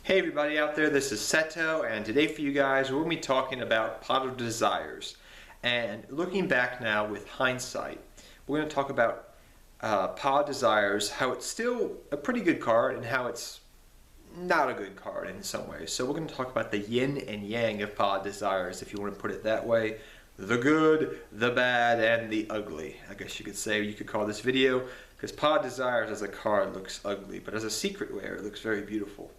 Hey everybody out there, this is Seto, and today for you guys we're going to be talking about Pot of Desires. And looking back now with hindsight, we're going to talk about Pot of Desires, how it's still a pretty good card and how it's not a good card in some ways. So we're going to talk about the yin and yang of Pot of Desires, if you want to put it that way. The good, the bad, and the ugly, I guess you could say. You could call this video, because Pot of Desires as a card looks ugly, but as a secret wear it looks very beautiful.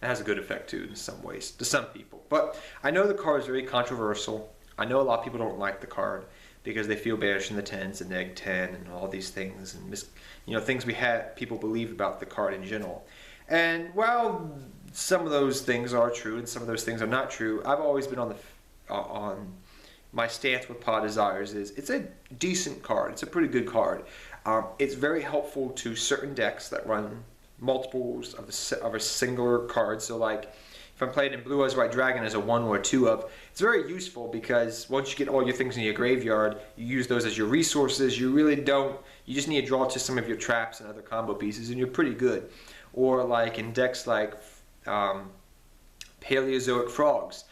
It has a good effect too in some ways, to some people. But I know the card is very controversial. I know a lot of people don't like the card because they feel banished in the 10s and neg 10 and all these things and things we had people believe about the card in general. And while some of those things are true and some of those things are not true, I've always been on my stance with Pot of Desires is it's a decent card. It's a pretty good card. It's very helpful to certain decks that run multiples of a singular card. So like if I'm playing in Blue Eyes White Dragon as a 1 or a 2 of, it's very useful because once you get all your things in your graveyard, you use those as your resources. You just need to draw to some of your traps and other combo pieces and you're pretty good. Or like in decks like Paleozoic Frogs,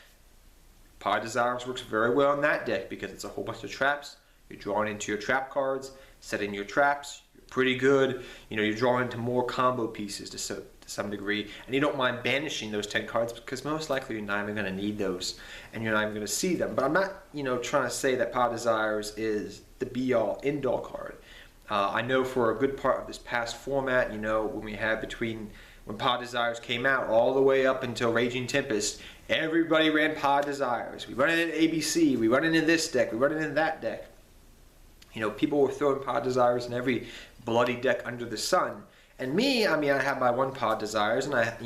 Pot of Desires works very well in that deck because it's a whole bunch of traps. You're drawing into your trap cards, setting your traps. Pretty good. You're drawing into more combo pieces to some degree, and you don't mind banishing those 10 cards because most likely you're not even going to need those and you're not even going to see them. But I'm not trying to say that Pot of Desires is the be-all end-all card. I know for a good part of this past format, when we had when Pot of Desires came out all the way up until Raging Tempest, everybody ran Pot of Desires. We run it in ABC, we run it in this deck, we run it in that deck. People were throwing Pot of Desires in every bloody deck under the sun. And me, I have my 1 Pot of Desires and I,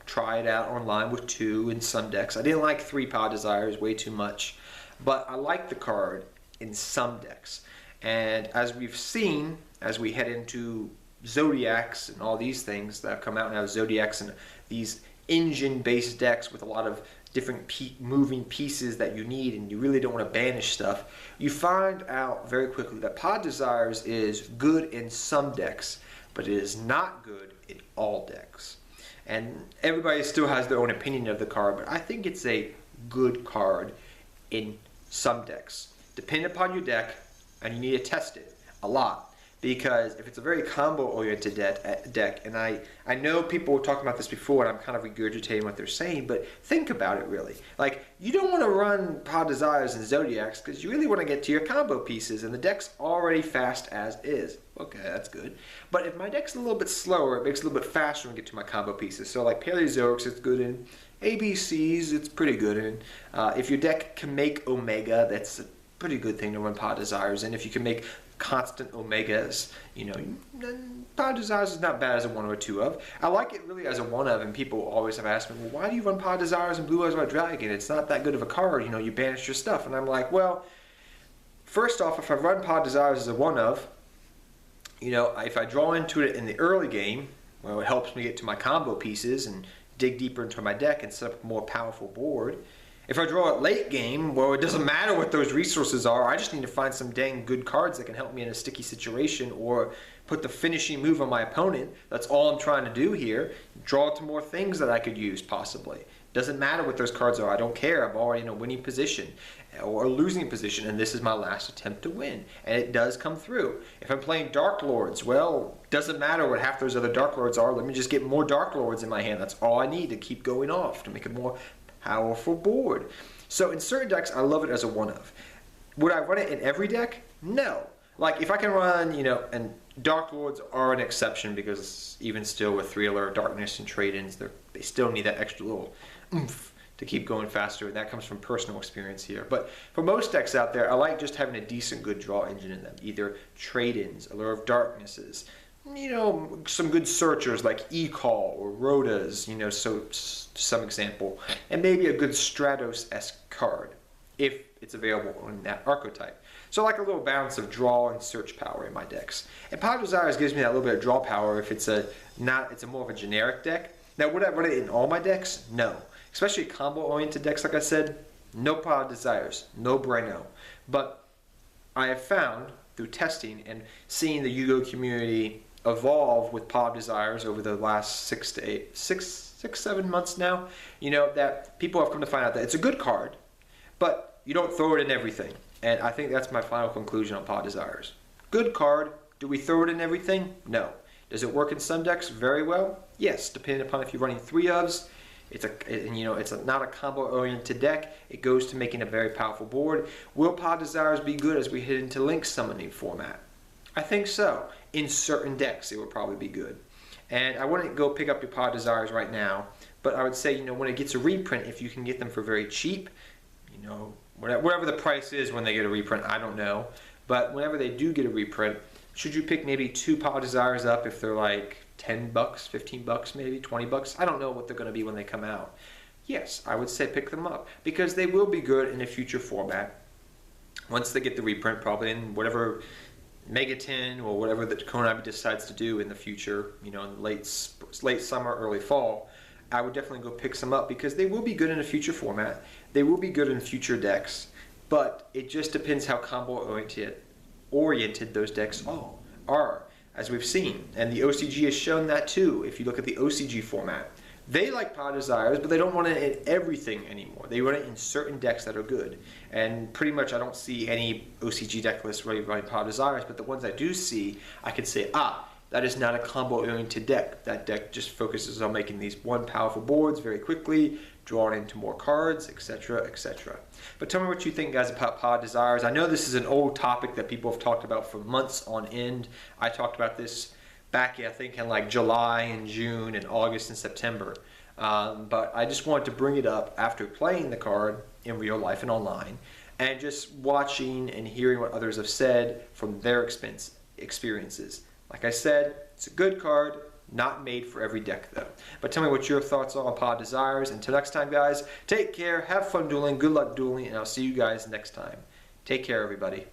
try it out online with 2 in some decks. I didn't like 3 Pot of Desires, way too much. But I like the card in some decks. And as we've seen, as we head into Zodiacs and all these things that have come out now, Zodiacs and these engine-based decks with a lot of different moving pieces that you need and you really don't want to banish stuff, you find out very quickly that Pot of Desires is good in some decks, but it is not good in all decks. And everybody still has their own opinion of the card, but I think it's a good card in some decks. Depending upon your deck, and you need to test it a lot. Because if it's a very combo-oriented deck, and I know people were talking about this before, and I'm kind of regurgitating what they're saying, but think about it really. Like, you don't want to run Pot of Desires and Zodiacs because you really want to get to your combo pieces, and the deck's already fast as is. Okay, that's good. But if my deck's a little bit slower, it makes it a little bit faster when I get to my combo pieces. So like Paleozoics, it's good in. ABCs, it's pretty good in. If your deck can make Omega, that's a pretty good thing to run Pot of Desires in. If you can make constant Omegas, Pot of Desires is not bad as a 1 or a 2 of. I like it really as a 1 of, and people always have asked me, well, why do you run Pot of Desires and Blue Eyes White Dragon? It's not that good of a card, you banish your stuff. And I'm like, well, first off, if I run Pot of Desires as a 1 of, if I draw into it in the early game, well, it helps me get to my combo pieces and dig deeper into my deck and set up a more powerful board. If I draw it late game, well, it doesn't matter what those resources are. I just need to find some dang good cards that can help me in a sticky situation or put the finishing move on my opponent. That's all I'm trying to do here. Draw to more things that I could use, possibly. Doesn't matter what those cards are. I don't care. I'm already in a winning position or a losing position, and this is my last attempt to win. And it does come through. If I'm playing Dark Lords, well, doesn't matter what half those other Dark Lords are. Let me just get more Dark Lords in my hand. That's all I need to keep going off, to make it more powerful board. So in certain decks, I love it as a 1 of. Would I run it in every deck? No. Like if I can run, and Dark Lords are an exception because even still with 3 Allure of Darkness and trade-ins, they still need that extra little oomph to keep going faster, and that comes from personal experience here. But for most decks out there, I like just having a decent good draw engine in them. Either trade-ins, Allure of Darknesses, some good searchers like E-Call or Rhodas, so some example, and maybe a good Stratos-esque card if it's available in that archetype. So like a little balance of draw and search power in my decks. And Pot of Desires gives me that little bit of draw power if it's a more of a generic deck. Now would I run it in all my decks? No. Especially combo-oriented decks, like I said, no Pot of Desires, no bueno. But I have found through testing and seeing the Yu-Gi-Oh community evolve with Pot of Desires over the last 6 6, 7 months now, that people have come to find out that it's a good card, but you don't throw it in everything. And I think that's my final conclusion on Pod Desires. Good card. Do we throw it in everything? No. Does it work in some decks very well? Yes, depending upon if you're running 3 ofs. It's not a combo-oriented deck. It goes to making a very powerful board. Will Pod Desires be good as we head into Link summoning format? I think so. In certain decks, it would probably be good. And I wouldn't go pick up your Pod Desires right now, but I would say, when it gets a reprint, if you can get them for very cheap, whatever the price is when they get a reprint, I don't know. But whenever they do get a reprint, should you pick maybe 2 Pod Desires up if they're like $10, $15 maybe, $20? I don't know what they're going to be when they come out. Yes, I would say pick them up because they will be good in a future format. Once they get the reprint, probably in whatever Megaton or whatever that Konami decides to do in the future, in late summer, early fall, I would definitely go pick some up because they will be good in a future format. They will be good in future decks, but it just depends how combo oriented those decks are, as we've seen. And the OCG has shown that too. If you look at the OCG format, they like Pod Desires, but they don't want it in everything anymore. They want it in certain decks that are good. And pretty much I don't see any OCG deck lists really running Pod Desires, but the ones I do see, I can say, that is not a combo-oriented deck. That deck just focuses on making these one powerful boards very quickly, drawing into more cards, etc., etc. But tell me what you think, guys, about Pod Desires. I know this is an old topic that people have talked about for months on end. I talked about this back, I think, in like July and June and August and September. But I just wanted to bring it up after playing the card in real life and online, and just watching and hearing what others have said from their experiences. Like I said, it's a good card, not made for every deck though. But tell me what your thoughts are on Pod Desires. Until next time, guys, take care, have fun dueling, good luck dueling, and I'll see you guys next time. Take care, everybody.